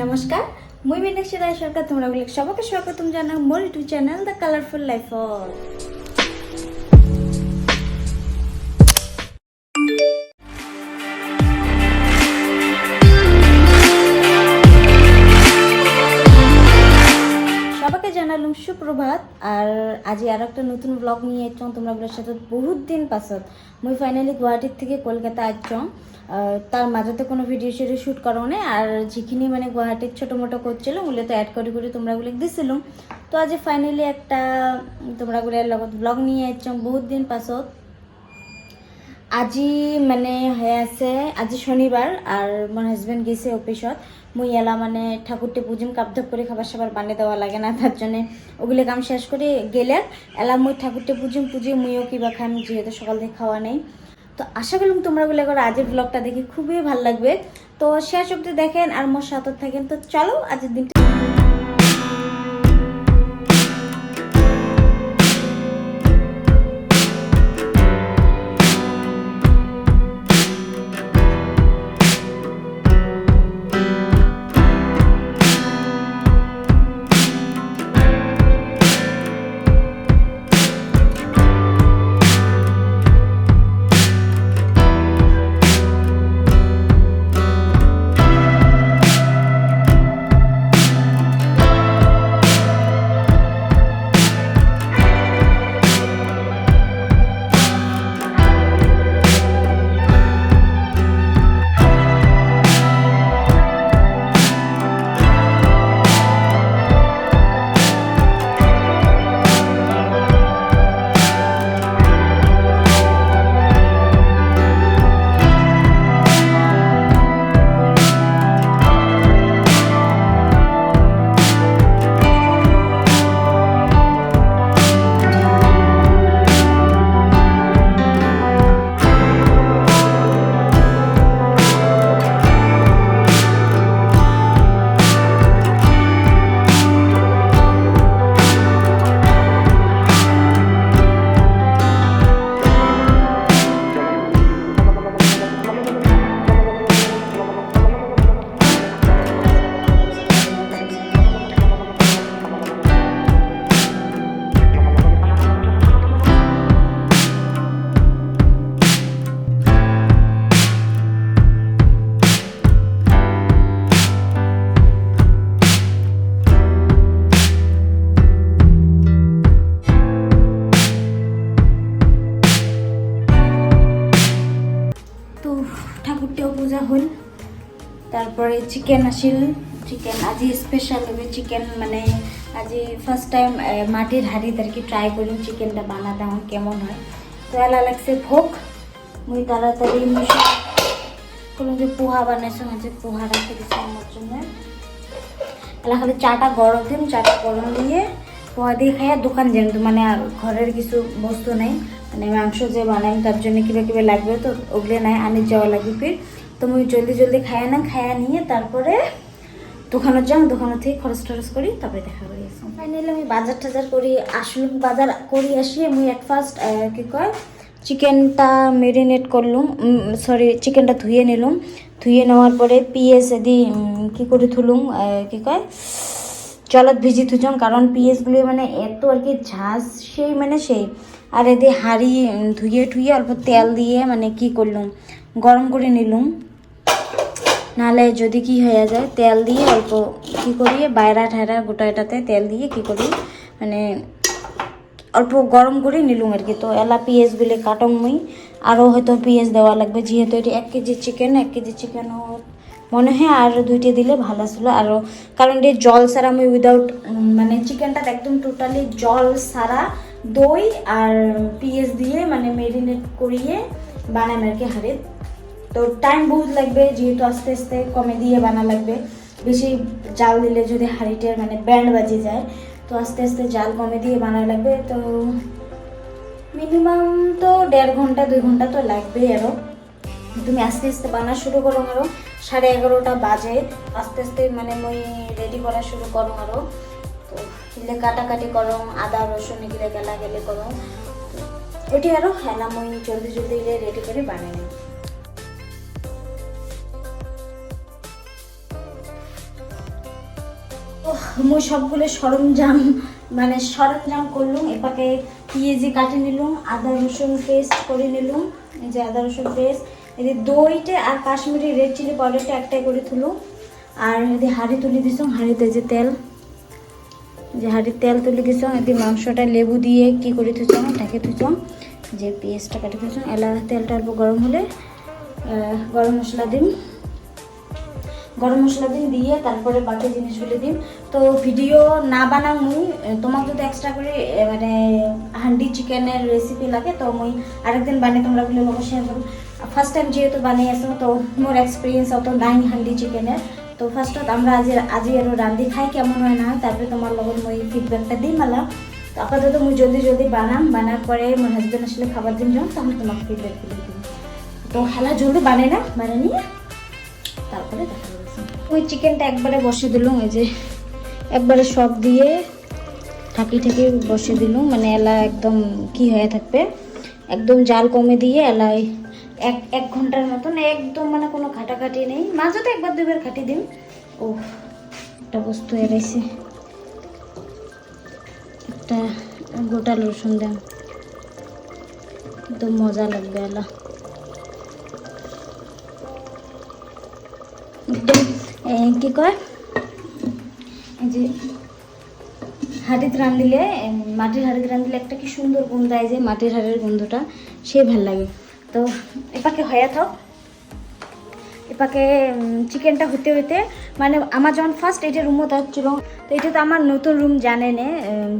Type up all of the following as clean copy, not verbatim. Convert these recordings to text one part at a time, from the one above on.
নমস্কার, মুই মীনাক্ষী রায় সরকার। তোমরা সবাইকে স্বাগতম জানাই মোর YouTube channel the colourful life. সবাইকে জানালাম সুপ্রভাত। আর আজি আর একটা নতুন ব্লগ নিয়ে আসছং তোমরা সাথে বহুত দিন পাছত। মুই ফাইনালি গুয়াহাটির থেকে কলকাতা আসছং। তার মাঝে কোনো ভিডিও শিডিও শ্যুট করা নেই। আর যেখানে মানে গুয়াহাটির ছোটো মোটো করছিল ওগুলো তো অ্যাড করে তোমরা ওগুলো দিছিলাম। তো আজ ফাইনালি একটা তোমরা লগত ব্লগ নিয়ে আসছং বহুত দিন পাছত। আজি মানে হয়ে আছে, আজি শনিবার আর মোর হাজবেন্ড গেছে অফিসত। মুই এলা মানে ঠাকুরটে পুজিম, কাপধাপ করে খাবার সাবার বানিয়ে দেওয়া লাগে না, তার জন্য ওগুলো কাম শেষ করে গেলে এলা মুই ঠাকুরটে পুজিয়ে মুইও কিবা খাম, যেহেতু সকাল থেকে খাওয়া নেই। তো আশা করলাম তোমরা গুলো করে আজের ব্লগটা দেখে খুবই ভালো লাগবে। তো শেষ অবধি দেখেন আর মোর সাথে থাকেন। তো চলো আজের দিনটা ঠাকুরটাও পূজা হল। তারপরে চিকেন আসিল, চিকেন আজি স্পেশাল হবে চিকেন, মানে আজি ফার্স্ট টাইম মাটির হাঁড়িতে আর কি ট্রাই করি চিকেনটা বানাতে আমার কেমন হয়। তো এলা লাগছে ভোগ, মুই তাড়াতাড়ি কোনো যে পোহা বানাইছো যে পোহা রাখতে দিচ্ছি আমার জন্য। এলা খালি চাটা গরম দিন, চাটা গরম দিয়ে পোহা দিয়ে খাইয়া দোকান যাই। মানে আর ঘরের কিছু বস্তু নেই, মানে মাংস যে বানাই তার জন্য কিবা লাগবে, তো ওগুলো নাই আনি যাওয়া লাগবে ফির। তো মুই জলদি খায়া নিয়ে তারপরে দোকানে যাম, দোকানে থেকে খরচ টরচ করি, তারপরে দেখা করি। ফাইনালি আমি বাজার টাজার করি আসলাম, বাজার করি আসিয়ে মুই এট ফার্স্ট কি কয় চিকেনটা মেরিনেট করলুম, চিকেনটা ধুয়ে নিলাম। ধুয়ে নেওয়ার পরে পিঁয়াজ এদি কী করে থুলুম কি কয় জলত ভিজি থুজম, কারণ পিঁয়াজগুলি মানে এত আর কি ঝাঁজ সেই। আর এদি হাঁড়ি ধুয়ে অল্প তেল দিয়ে মানে কি করলুম গরম করে নিলুম, নাহলে যদি কি হয়ে যায় তেল দিয়ে অল্প কি করি বাইরা ঠায়রা গোটা এটাতে তেল দিয়ে কি করি মানে অল্প গরম করে নিলুম আর কি। তো এলা পিঁয়াজগুলি কাটং মুই, আরও হয়তো পিঁয়াজ দেওয়া লাগবে, যেহেতু এটি 1 কেজি চিকেনও মনে হয় আর 2টি দিলে ভালো ছিল আরও, কারণ এটি জল ছাড়া আমি উইদাউট মানে চিকেনটা একদম টোটালি জল ছাড়া দই আর পিঁয়াজ দিয়ে মানে মেরিনেট করিয়ে বানাই আর কি হাঁড়ির। তো টাইম বহুত লাগবে, যেহেতু আস্তে আস্তে কমে দিয়ে বানা লাগবে। বেশি জাল দিলে যদি হাঁড়িটার মানে ব্যান্ড বাজে যায়, তো আস্তে আস্তে জাল কমে দিয়ে বানা লাগবে। তো মিনিমাম তো 1.5 ঘন্টা 2 ঘন্টা তো লাগবে। আরও তুমি আস্তে আস্তে বানা শুরু করো, আরও 11:30 বাজে আস্তে আস্তে মানে মই রেডি করা শুরু করো। আরও তো এগুলো কাটাকাটি করো, আদা রসুন এগুলো গেলে করো, ওটি আরও হেলা মই জলদি রেডি করে বানিয়ে নিই। মুই সবগুলো সরঞ্জাম করলুম। এপাকে পিঁয়াজি কাটি নিলুম, আদা রসুন পেস্ট করে নিলুম, এই যে আদা রসুন পেস্ট, এই যে দইটা আর কাশ্মীরি রেড চিলি পাউডারটা একটাই করে তুলুম। আর এদি হাঁড়ি তুলে দিছম, হাঁড়িতে যে তেল, যে হাঁড়ির তেল তুলে দিছম, এদি মাংসটা লেবু দিয়ে কি করে থুইছম, ঢাকে থুইছম, যে পেঁয়াজটা কাটি থুইছম। এলা তেলটা অল্প গরম হলে গরম মশলা দিম, দিয়ে তারপরে বাকি জিনিসগুলো দিম। তো ভিডিও না বানাম মুই, তোমাকে যদি এক্সট্রা করে মানে হান্ডি চিকেনের রেসিপি লাগে তো মুই আরেকদিন বানিয়ে তোমরা বলে লোক শেয়ার করুন। ফার্স্ট টাইম যেহেতু বানিয়ে আসো তো মোর এক্সপিরিয়েন্স অত নাই হান্ডি চিকেনের। তো ফার্স্টত আমরা আজি আরও রান্ধি খাই কেমন হয় না হয়, তারপরে তোমার লগত মুই ফিডব্যাকটা দিই মালা। তো আপাতত মুই যদি বানার পরে মোর হাজব্যান্ড আসলে খাবার দিন যাও তখন তোমাকে ফিডব্যাকগুলো দিই। তো খেলা জলদি বানিয়ে নিয়ে তারপরে দেখা যাচ্ছে। ওই চিকেনটা একবারে বসে দিলুম, এই যে একবারে সব দিয়ে ঢাকি বসে দিলুম, মানে এলা একদম কি হয়ে থাকবে, একদম জাল কমে দিয়ে এলাই এক ঘন্টার মতন একদম মানে কোনো ঘাটাঘাটি নেই, মাঝে তো একবার দুবার ঘাটি দিন। ও একটা বস্তু এড়াইছে, একটা গোটা রসুন দেন, একদম মজা লাগবে এলা, একদম কি কয় এই যে হাঁড়িতে রাঁধিলে, মাটির হাঁড়িতে রাঁধিলে একটা কি সুন্দর গন্ধ হয়, যে মাটির হাঁড়ির গন্ধটা সে ভাল লাগে। তো এপাকে হয়ে থাক, এপাকে চিকেনটা হতে মানে আমার যখন ফার্স্ট এটা রুমত আসছিল, তো এটা তো আমার নতুন রুম জানে নে,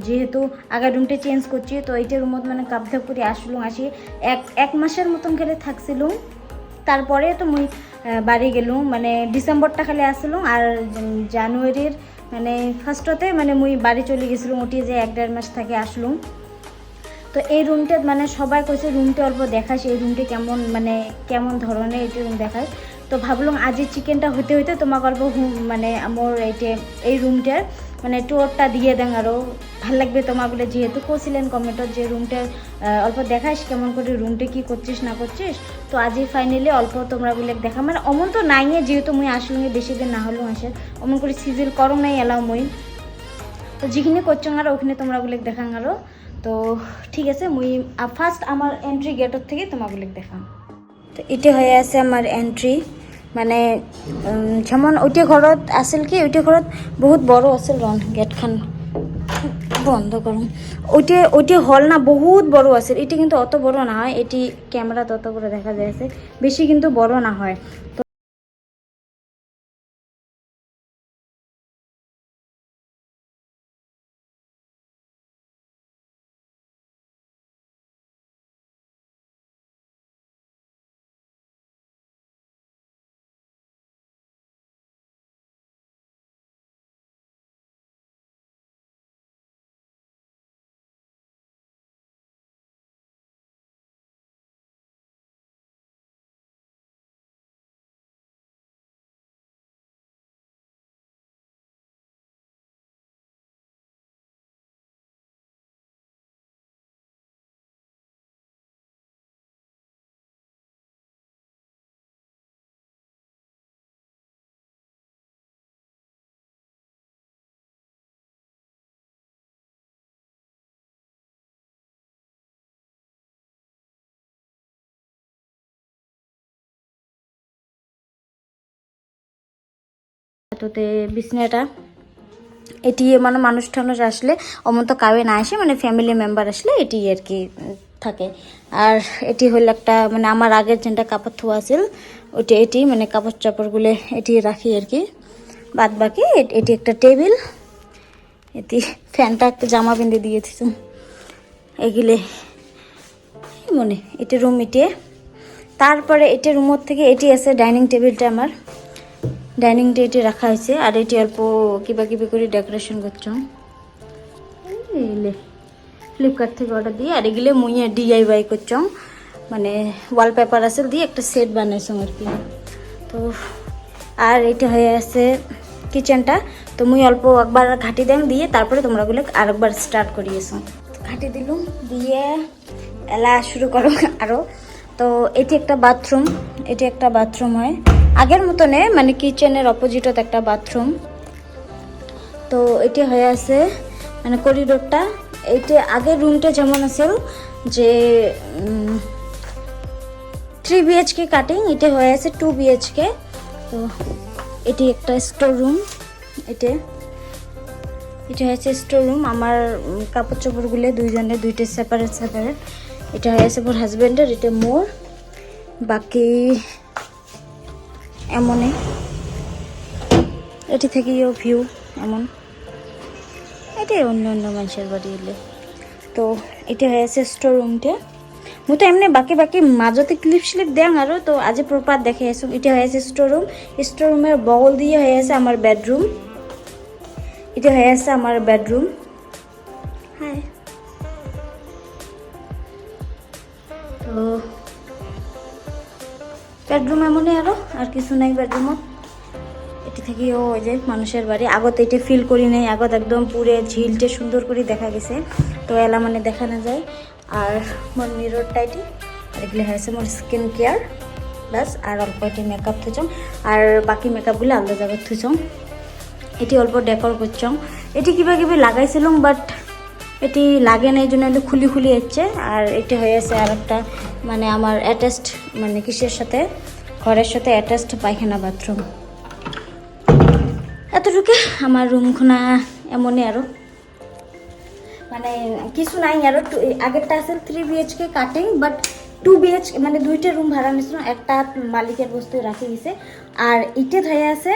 যেহেতু আগের রুমটা চেঞ্জ করছি, তো এইটা রুমত মানে কাপধাপ করে আসি এক মাসের মতন করে থাকছিলুম। তারপরে তো মুই বাড়ি গেলুম, মানে ডিসেম্বরটা খালি আসলুম, আর জানুয়ারির মানে ফার্স্টতে মানে মুই বাড়ি চলে গেছিলাম, ওটি যে 1-1.5 মাস থাকে আসলুম। তো এই রুমটা মানে সবাই কইছে রুমটা অল্প দেখাস, এই রুমটা কেমন ধরনের এই রুম দেখাস। তো ভাবলাম আজ চিকেনটা হতে তোমাকে অল্প মানে আমার এই রুমটার মানে টুরটা দিয়ে দেন, আরও ভাল লাগবে তোমাগুলো, যেহেতু কছিলেন কমেন্টত যে রুমটার অল্প দেখাস কেমন করে রুমটা কি করছিস না করছিস। তো আজই ফাইনালি অল্প তোমরা বলে দেখা, মানে অমন তো নাই, যেহেতু মুই আসলুম বেশি দিন না হলেও আসে অমন করে সিজিল করো নাই এলাও মুই, তো যেখানে করছো আর ওখানে তোমরা বলে দেখাং আরও। তো ঠিক আছে, মুই ফার্স্ট আমার এন্ট্রি গেটর থেকে তোমাগুলো দেখাম। তো এটা হয়ে আছে আমার এন্ট্রি, মানে যেমন ওইটা ঘরত আছিল কি, ওইটা ঘরত বহুত বড় আছিল, গেটখান বন্ধ করুন, ওইটা হল না বহুত বড় আছে, এটি কিন্তু অত বড় না হয়, এটি ক্যামেরা তত বড় দেখা যাচ্ছে, বেশি কিন্তু বড় না হয়। তো এততে বিছনাটা এটি মানে মানুষ টানুষ আসলে অমন তো কাউে না আসে, মানে ফ্যামিলি মেম্বার আসলে এটি আর কি থাকে। আর এটি হলো একটা মানে আমার আগের যেটা কাপড় ধোয়া আছিল ওইটা, এটি মানে কাপড় চাপড়গুলো এটি রাখি আর কি, বাদ বাকি এটি একটা টেবিল, এটি ফ্যানটা একটা জামা বেঁধে দিয়েছি এগুলো মনে, এটি রুম এটি। তারপরে এটি রুমের থেকে এটি আছে ডাইনিং টেবিলটা, আমার ডাইনিং টেবিলটি রাখা হয়েছে, আর এটি অল্প কিবা করে ডেকোরেশন করছ, ফ্লিপকার্ট থেকে অর্ডার দিয়ে, আর এগুলো মুই DIY করছ, মানে ওয়ালপেপার আছে দিয়ে একটা সেট বানাইছ আর কি। তো আর এটা হয়ে আছে কিচেনটা, তো মুই অল্প একবার ঘাটি দেন দিয়ে তারপরে তোমরাগুলো আরেকবার স্টার্ট করিয়েছো, ঘাটি দিলুম দিয়ে এলা শুরু করো আরও। তো এটি একটা বাথরুম হয় আগের মতনে, মানে কিচেনের অপোজিটত একটা বাথরুম। তো তো এটি হয়ে আছে মানে করিডোরটা। এইটা আগের রুমটা যেমন আছে যে 3 BHK কাটিং, এটা হয়ে আছে 2 BHK। তো এটি একটা স্টোর রুম, এটা হয়েছে স্টোর রুম। আমার কাপড় চোপড়গুলো দুইজনের দুইটা সেপারেট। এটা হয়েছে মোর হাজব্যান্ডের, এটা মোর। বাকি এমনই এটি থেকেও ভিউ এমন, এটাই অন্য মানুষের বাড়ি এলে। তো এটা হয়েছে স্টোর রুমটা। মু তো এমনি বাকি মাজতে ক্লিপ দেন আরও, তো আজ প্রপার দেখে আসুন। এটা হয়েছে স্টোর রুমের বগল দিয়ে হয়ে আছে আমার বেডরুম। এটা হয়ে আছে আমার বেডরুম। হ্যাঁ, তো বেডরুম এমনই আরও, আর কিছু নাই বেডরুমত। এটি থেকেও ওই যে মানুষের বাড়ি। আগত এটা ফিল করি নাই, আগত একদম পুরে ঝিলটে সুন্দর করে দেখা গেছে, তো এলা মানে দেখা না যায়। আর মোর মিররটা এটি, আর এগুলো হয়েছে মোর স্কিন কেয়ার প্লাস, আর অল্প এটি মেকআপ থুচং, আর বাকি মেকআপগুলো আলাদা জায়গায় থুচং। এটি অল্প ডেকোর করছং। এটি কিবা লাগাইছিলাম, বাট এটি লাগে না, এই জন্য খুলি যাচ্ছে। আর এটি হয়ে আছে আর একটা মানে আমার অ্যাটাচড, মানে কিসের সাথে, ঘরের সাথে অ্যাটাচড পায়খানা বাথরুম। এতটুকু আমার রুমখানা এমনই আরও, মানে কিছু নাই আরও। আগেরটা আছে 3 BHK কাটিং, বাট 2 BHK মানে দুইটা রুম ভাড়া নিয়েছিল, একটা মালিকের বস্তু রাখি গেছে। আর ইটে হয়ে আছে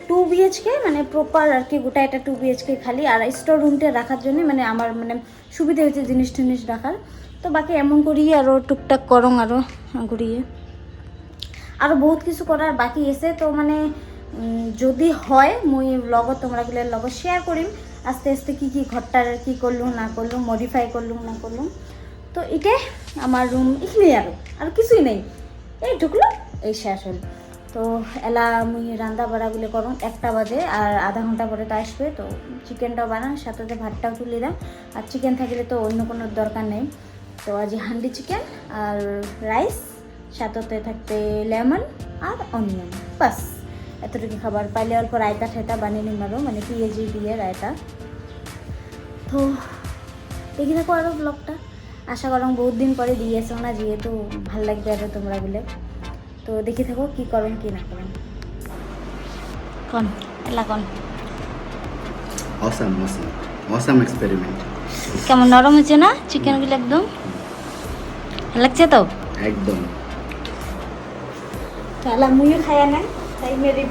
2 BHK মানে প্রপার আর কি, গোটা এটা 2 BHK খালি। আর স্টোর রুমটা রাখার জন্য মানে আমার মানে সুবিধা হয়েছে জিনিস টিনিস রাখার। তো বাকি এমন করিয়ে আরও টুকটাক করং, আরও ঘুরিয়ে আরও বহুত কিছু করার বাকি আছে। তো মানে যদি হয় মুই লগত তোমরাগুলোর লগত শেয়ার করিম আস্তে আস্তে কি ঘরটার কি করলুম না করলুম, মডিফাই করলুম না করলুম। তো এটাই আমার রুম, এখানে আর কিছুই নেই। এই ঢুকলো, এই শেষ হল। তো এলা মুই রান্না বাড়াগুলো করুন 1টা বাজে, আর আধা ঘন্টা পরে তো আসবে। তো চিকেনটাও বানান, সাথে ভাতটাও তুলে দাম। আর চিকেন থাকলে তো অন্য কোনো দরকার নেই। তো আজ হান্ডি চিকেন আর রাইস, সাথে থাকতে লেমন আর অনিয়ন, বাস এতটুকু খাবার। পাইলে অল্প রায়তা ঠায়তা বানিয়ে নিম আরও, মানে পেঁয়াজি দিয়ে রায়তা। তো দেখি থাকো আরও ব্লগটা। আশা করং বহুত দিন পরে দিয়েছো না, যেহেতু ভাল লাগবে আরও তোমরা বলে। তো দেখি থাকো কি করুন কি না করুন। কন এলা কন অসাম এক্সপেরিমেন্ট। কেমন নরম হয়েছে না চিকেনগুলো? একদম লাগছে তো একদম। তাহলে মুইও খায়া না, তাই মেরে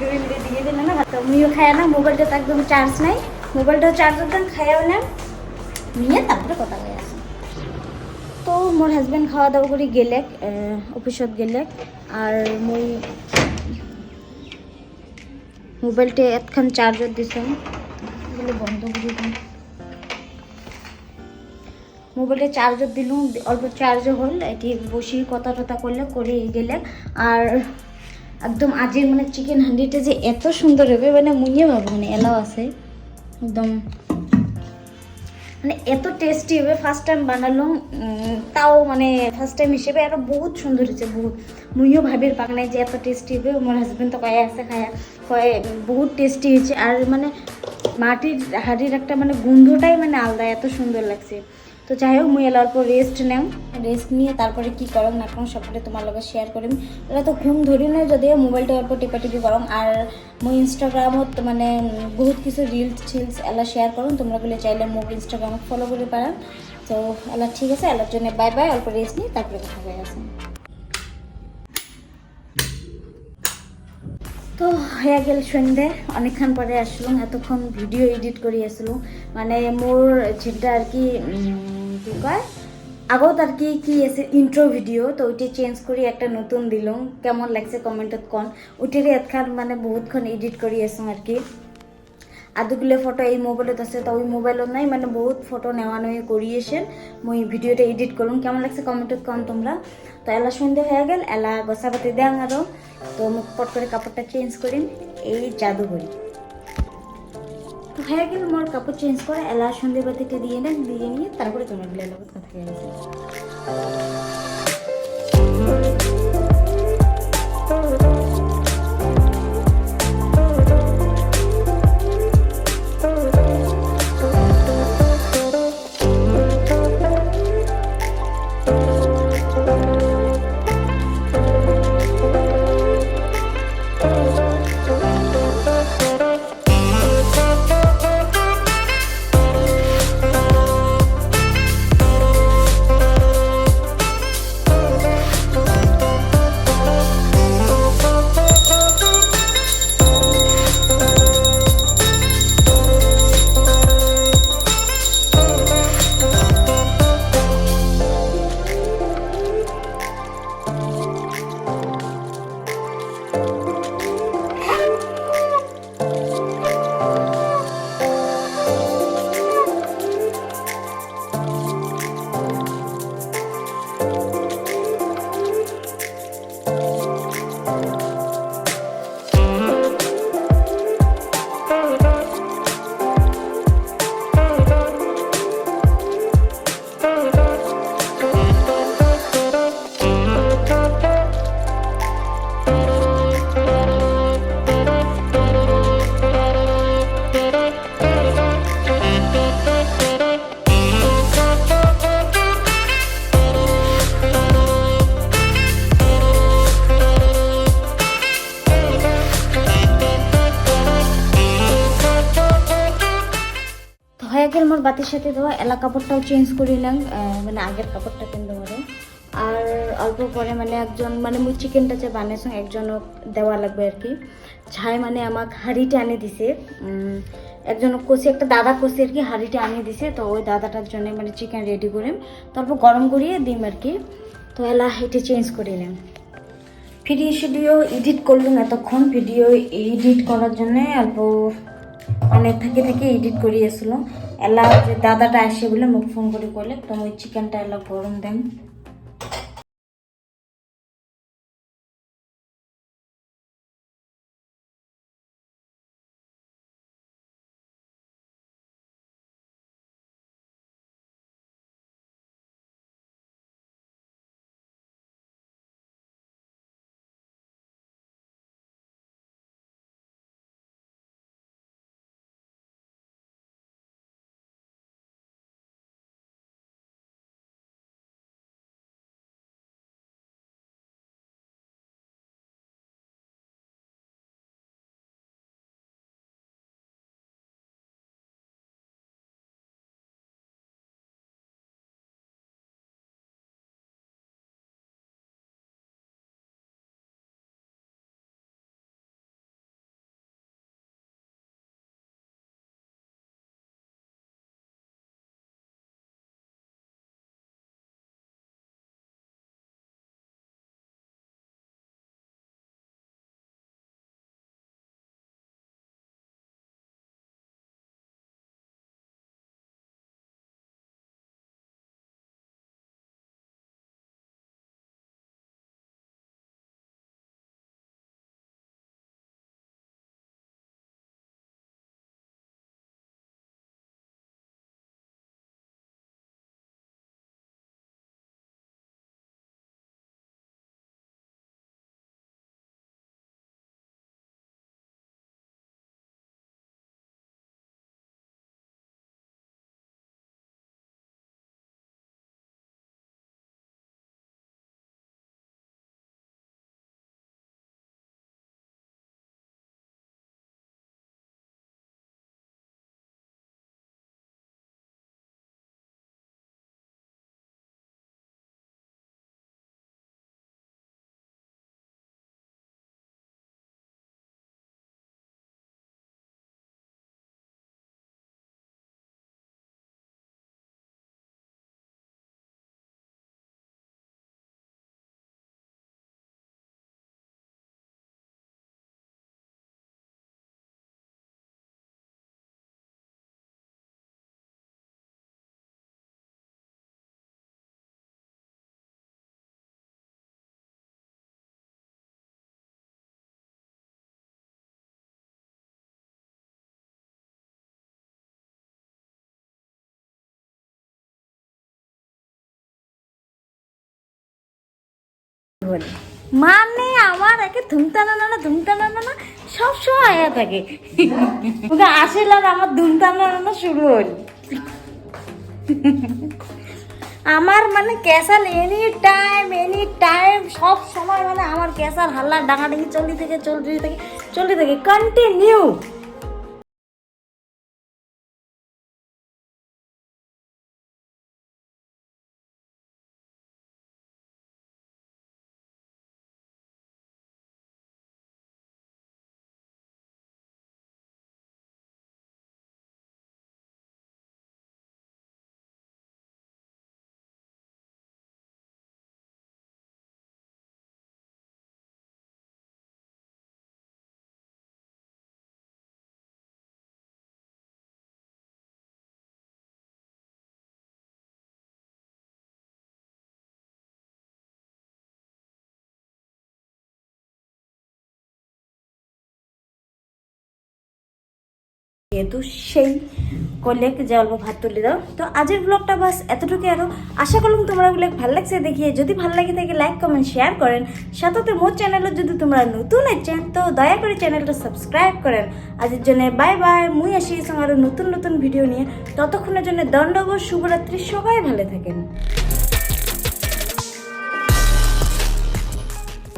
দিয়ে দিল না। তো মুইও খায়া না, মোবাইলটা তো একদম চার্জ নাই। মোবাইলটা চার্জার দেন, খায়াও না, নিয়ে তারপরে কথা বলে আসি। তো মোর হাজব্যান্ড খাওয়া দাওয়া করে গেলে অফিসত গেলে। আর মুই মোবাইলটা এতক্ষণ চার্জার দিছাম, এগুলো বন্ধ করে দিন। মোবাইলটা চার্জার দিলুম, অল্প চার্জ হল, এটি বসি কথা টথা করলে করে গেলে। আর একদম আজের মানে চিকেন হান্ডিটা যে এত সুন্দর হবে মানে মুনিয়ে ভাবো, মানে এলাও আছে একদম, মানে এত টেস্টি হবে। ফার্স্ট টাইম বানালাম, তাও মানে ফার্স্ট টাইম হিসেবে আরও বহুত সুন্দর হয়েছে, বহুত। মুইও ভাবির পাক নাই যে এত টেস্টি হবে। আমার হাজব্যান্ড তো কয়ে আছে খায়া, কয়ে বহুত টেস্টি হয়েছে। আর মানে মাটির হাড়ির একটা মানে গন্ধটাই মানে আলাদা, এত সুন্দর লাগছে। তো যাই হোক মুই এলা অল্প রেস্ট নিয়ে তারপরে কি করম না করম সবটা তোমার লগে শেয়ার করিম। এলা তো ঘুম ধরি না, যদিও মোবাইলটা অল্প টিপাটিপি করম। আর মুই ইনস্টাগ্রামত মানে বহুত কিছু রিলস এলা শেয়ার করুন, তোমরা বলে চাইলে মোক ইনস্টাগ্রামত ফলো করে পারা। তো এলা ঠিক আছে, এলার জন্য বাই বাই। অল্প রেস্ট নিই তারপরে কথা হয়ে আছে। তো হয়ে গেল সন্ধ্যে, অনেকক্ষণ পরে আসলাম। এতক্ষণ ভিডিও এডিট করে আসলাম, মানে মোর যেটা আর কি কী কয় আগত আর কি আছে ইন্ট্রো ভিডিও, তো ওইটা চেঞ্জ করে একটা নতুন দিলাম। কেমন লাগছে কমেন্টত কন। ওইটারই এতক্ষণ মানে বহুতক্ষণ এডিট করে আসলাম আর কি। আদুগুলো ফটো এই মোবাইলত আছে, তো ওই মোবাইলত নাই, মানে বহুত ফটো নেওয়া করিয়েছেন। মুই ভিডিওটা এডিট করুন, কেমন লাগছে কমেন্টত কন তোমরা। তো এলা সন্ধ্যে হয়ে গেল, এলা গোসাপাতি দেন আরও। তো মুখ পট করে কাপড়টা চেঞ্জ করিম, এই জাদু করি। তো হয়ে গেল মোর কাপড় চেঞ্জ করে, এলা সন্ধ্যে বাতিটা দিয়ে নিয়ে তারপরে তোমার লগত কথা হয়ে গেছে। গেল মোর বাতির সাথে দেওয়া এলা কাপড়টাও চেঞ্জ করিলাম, মানে আগের কাপড়টা কিন্তু ধরো। আর অল্প পরে মানে একজন মানে মুই চিকেনটা যে বানাইছো একজনও দেওয়া লাগবে আর কি। ছাই মানে আমাকে হাঁড়িটা আনে দিছে, একজন কষি একটা দাদা কষি আর কি হাঁড়িটা আনে দিছে। তো ওই দাদাটার জন্য মানে চিকেন রেডি করিম, তারপর গরম করিয়ে দিম আর কি। তো এলা এটা চেঞ্জ করিলাম। ভিডিও এডিট করলাম এতক্ষণ, ভিডিও এডিট করার জন্য অল্প অনেক থেকে এডিট করিয়েছিল। এলা যে দাদাটা আসে বলে মোক ফোন করে করলে, তো ওই চিকেনটা এলা গরম দেন। মানে আমার একে ধুমতানা না সব সময় আয়া থাকে। আসিল আর আমার ধুমতানা শুরু হল। আমার মানে ক্যাসাল এনি টাইম সব সময় মানে আমার ক্যাসাল হাল্লা ডাঙাডাঙি চলতে থাকে কন্টিনিউ। যেহেতু সেই করলে যে অল্প ভাত তুলে দাও। তো আজকের ব্লগটা বাস এতটুকু। আরও আশা করলাম তোমরা ব্লগ ভালো লাগছে দেখিয়ে। যদি ভালো লাগে থাকে লাইক কমেন্ট শেয়ার করেন। সাথে মোর চ্যানেলে যদি তোমরা নতুন আছেন তো দয়া করে চ্যানেলটা সাবস্ক্রাইব করেন। আজের জন্য বাই বাই। মুই আসি আরও নতুন ভিডিও নিয়ে। ততক্ষণের জন্য দণ্ডবোধ, শুভরাত্রি। সবাই ভালো থাকেন।